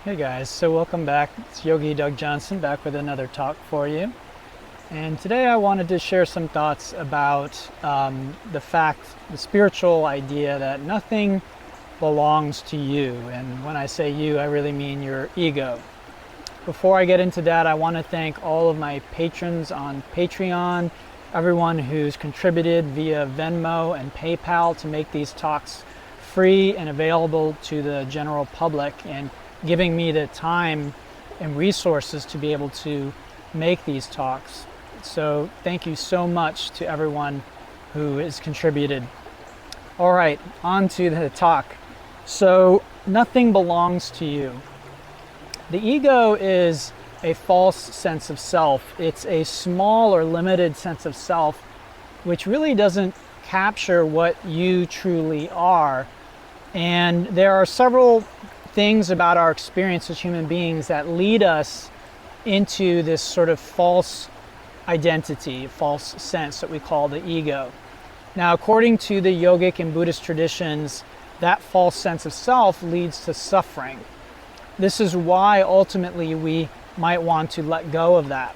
Hey guys, so welcome back. It's Yogi Doug Johnson back with another talk for you. And today I wanted to share some thoughts about the spiritual idea that nothing belongs to you. And when I say you, I really mean your ego. Before I get into that, I want to thank all of my patrons on Patreon, everyone who's contributed via Venmo and PayPal to make these talks free and available to the general public, and giving me the time and resources to be able to make these talks. So thank you so much to everyone who has contributed. All right, on to the talk. So nothing belongs to you. The ego is a false sense of self. It's a small or limited sense of self which really doesn't capture what you truly are. And there are several things about our experience as human beings that lead us into this sort of false identity, false sense that we call the ego. Now, according to the yogic and Buddhist traditions, that false sense of self leads to suffering. This is why ultimately we might want to let go of that.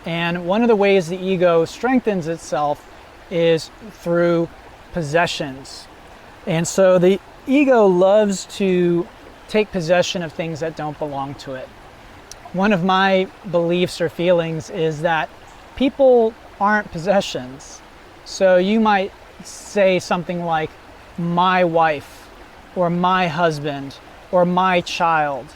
And one of the ways the ego strengthens itself is through possessions. And so the ego loves to take possession of things that don't belong to it. One of my beliefs or feelings is that people aren't possessions. So you might say something like, my wife, or my husband, or my child.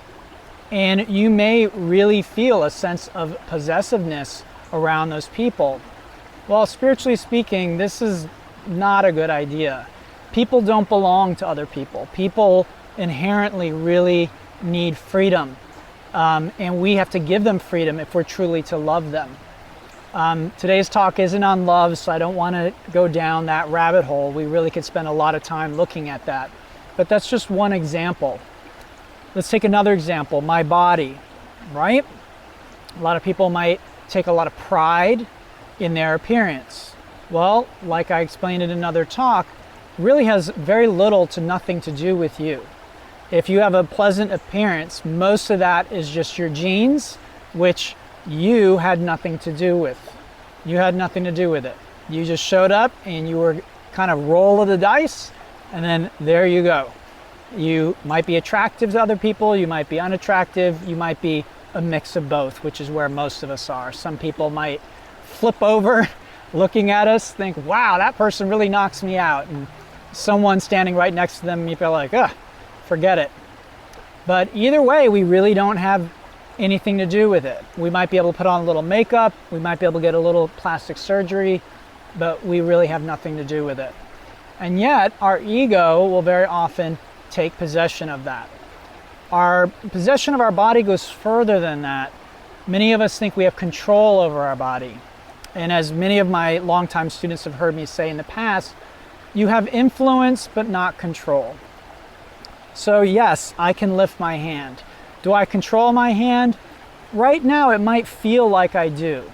And you may really feel a sense of possessiveness around those people. Well, spiritually speaking, this is not a good idea. People don't belong to other people. People inherently really need freedom. And we have to give them freedom if we're truly to love them. Today's talk isn't on love, so I don't want to go down that rabbit hole. We really could spend a lot of time looking at that. But that's just one example. Let's take another example, my body, right? A lot of people might take a lot of pride in their appearance. Well, like I explained in another talk, really has very little to nothing to do with you. If you have a pleasant appearance, most of that is just your genes, which you had nothing to do with. You had nothing to do with it. You just showed up and you were kind of roll of the dice, and then there you go. You might be attractive to other people, you might be unattractive, you might be a mix of both, which is where most of us are. Some people might flip over looking at us, think, wow, that person really knocks me out. And someone standing right next to them, you feel like, forget it. But either way, we really don't have anything to do with it. We might be able to put on a little makeup, we might be able to get a little plastic surgery, but we really have nothing to do with it. And yet, our ego will very often take possession of that. Our possession of our body goes further than that. Many of us think we have control over our body. And as many of my longtime students have heard me say in the past, you have influence but not control. So yes, I can lift my hand. Do I control my hand? Right now it might feel like I do.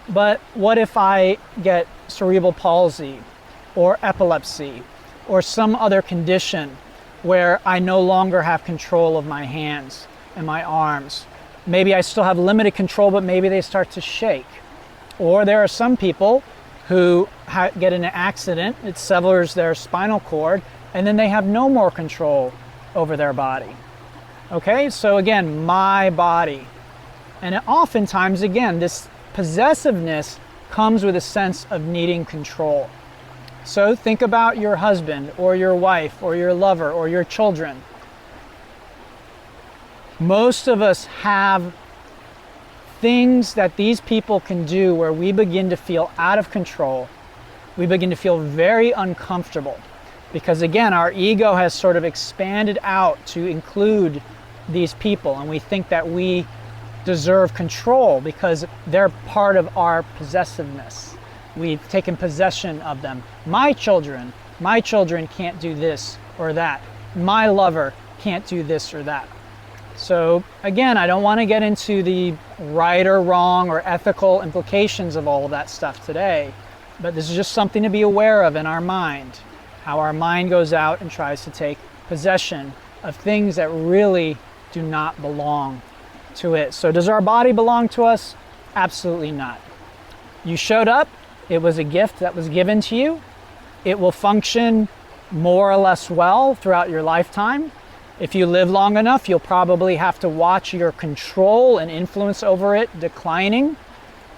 But what if I get cerebral palsy or epilepsy or some other condition where I no longer have control of my hands and my arms? Maybe I still have limited control, but maybe they start to shake. Or there are some people who get in an accident, it severs their spinal cord, and then they have no more control over their body. Okay, so again, my body. And oftentimes, again, this possessiveness comes with a sense of needing control. So think about your husband or your wife or your lover or your children. Most of us have things that these people can do where we begin to feel out of control. We begin to feel very uncomfortable because, again, our ego has sort of expanded out to include these people, and we think that we deserve control because they're part of our possessiveness. We've taken possession of them. My children can't do this or that. My lover can't do this or that. So again, I don't want to get into the right or wrong or ethical implications of all of that stuff today, but this is just something to be aware of in our mind, how our mind goes out and tries to take possession of things that really do not belong to it. So does our body belong to us? Absolutely not. You showed up, it was a gift that was given to you. It will function more or less well throughout your lifetime. If you live long enough, you'll probably have to watch your control and influence over it declining.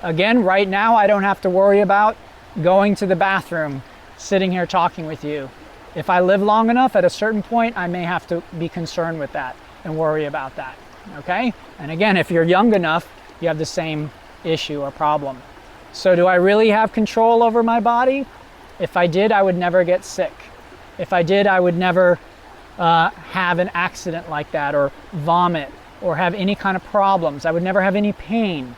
Again, right now, I don't have to worry about going to the bathroom, sitting here talking with you. If I live long enough, at a certain point, I may have to be concerned with that and worry about that, okay? And again, if you're young enough, you have the same issue or problem. So do I really have control over my body? If I did, I would never get sick. If I did, I would never have an accident like that, or vomit, or have any kind of problems. I would never have any pain.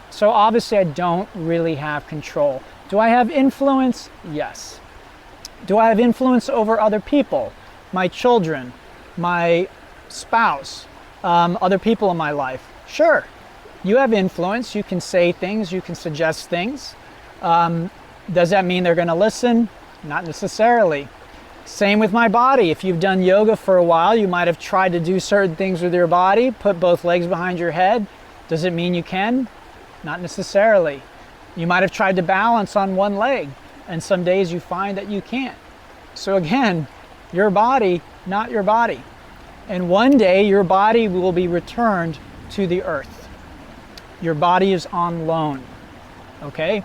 So obviously I don't really have control. Do I have influence? Yes. Do I have influence over other people? My children, my spouse, other people in my life? Sure. You have influence. You can say things, you can suggest things. Does that mean they're going to listen? Not necessarily. Same with my body. If you've done yoga for a while, you might have tried to do certain things with your body, put both legs behind your head. Does it mean you can? Not necessarily. You might have tried to balance on one leg, and some days you find that you can't. So again, your body, not your body. And one day your body will be returned to the earth. Your body is on loan. Okay?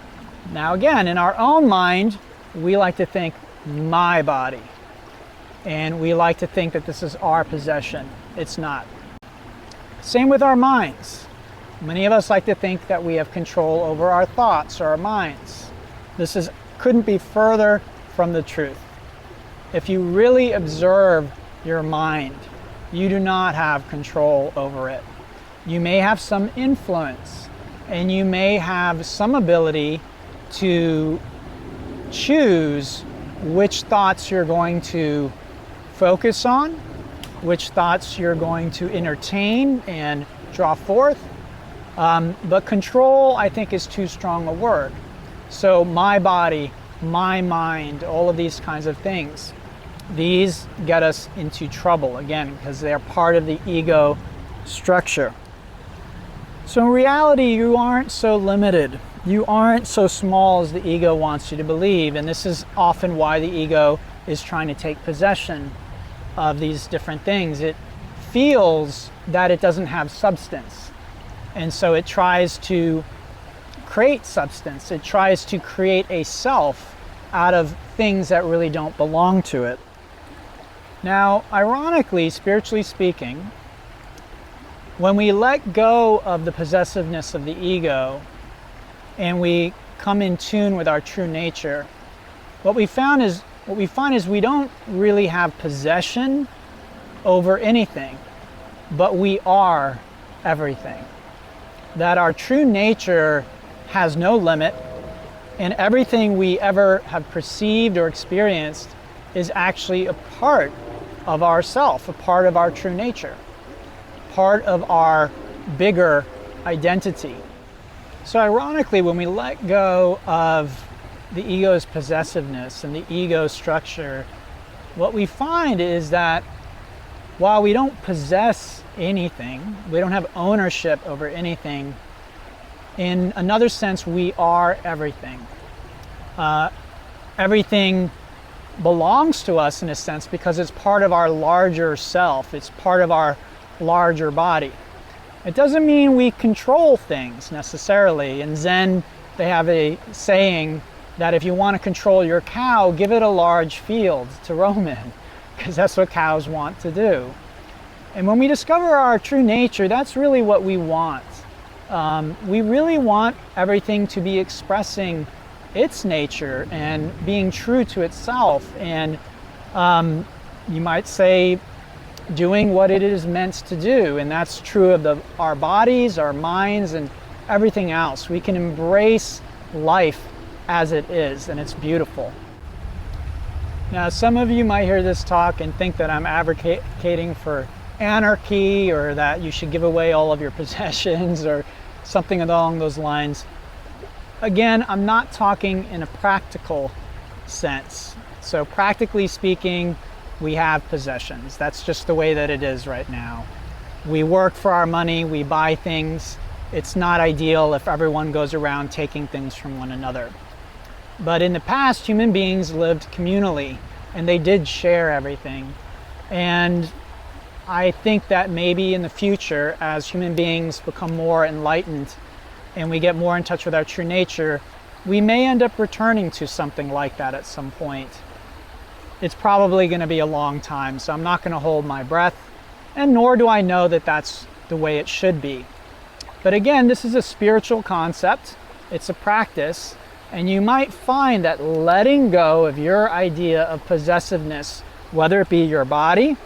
Now again, in our own mind, we like to think, my body. And we like to think that this is our possession. It's not. Same with our minds. Many of us like to think that we have control over our thoughts or our minds. This couldn't be further from the truth. If you really observe your mind, you do not have control over it. You may have some influence, and you may have some ability to choose which thoughts you're going to focus on, which thoughts you're going to entertain and draw forth. But control, I think, is too strong a word. So my body, my mind, all of these kinds of things, these get us into trouble, again, because they're part of the ego structure. So in reality, you aren't so limited. You aren't so small as the ego wants you to believe, and this is often why the ego is trying to take possession of these different things. It feels that it doesn't have substance, and so it tries to create substance. It tries to create a self out of things that really don't belong to it. Now, ironically, spiritually speaking, when we let go of the possessiveness of the ego and we come in tune with our true nature, what we find is we don't really have possession over anything, but we are everything. That our true nature has no limit, and everything we ever have perceived or experienced is actually a part of ourself, a part of our true nature, part of our bigger identity. So ironically, when we let go of the ego's possessiveness and the ego structure, what we find is that while we don't possess anything, we don't have ownership over anything, in another sense, we are everything. Everything belongs to us in a sense because it's part of our larger self. It's part of our larger body. It doesn't mean we control things necessarily. In Zen, they have a saying that if you want to control your cow, give it a large field to roam in, because that's what cows want to do. And when we discover our true nature, that's really what we want. We really want everything to be expressing its nature and being true to itself, and you might say doing what it is meant to do, and that's true of our bodies, our minds, and everything else. We can embrace life as it is, and it's beautiful. Now, some of you might hear this talk and think that I'm advocating for anarchy, or that you should give away all of your possessions, or something along those lines. Again, I'm not talking in a practical sense. So practically speaking, we have possessions. That's just the way that it is right now. We work for our money, we buy things. It's not ideal if everyone goes around taking things from one another. But in the past, human beings lived communally and they did share everything. And I think that maybe in the future, as human beings become more enlightened and we get more in touch with our true nature, we may end up returning to something like that at some point. It's probably going to be a long time, so I'm not going to hold my breath, and nor do I know that that's the way it should be. But again, this is a spiritual concept. It's a practice, and you might find that letting go of your idea of possessiveness, whether it be your body,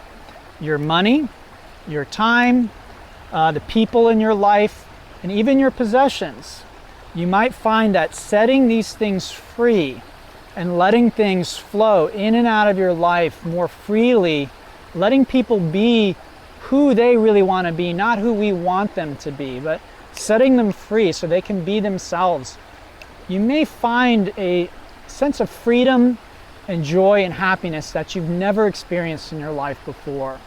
your money, your time, the people in your life, and even your possessions, you might find that setting these things free and letting things flow in and out of your life more freely, letting people be who they really want to be, not who we want them to be, but setting them free so they can be themselves. You may find a sense of freedom and joy and happiness that you've never experienced in your life before.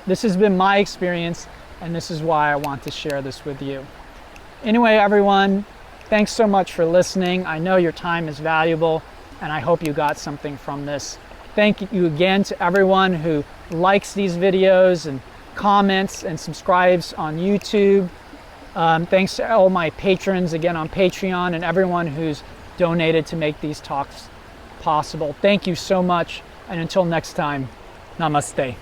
This has been my experience, and this is why I want to share this with you. Anyway, everyone, thanks so much for listening. I know your time is valuable, and I hope you got something from this. Thank you again to everyone who likes these videos and comments and subscribes on YouTube. Thanks to all my patrons again on Patreon and everyone who's donated to make these talks possible. Thank you so much, and until next time, namaste.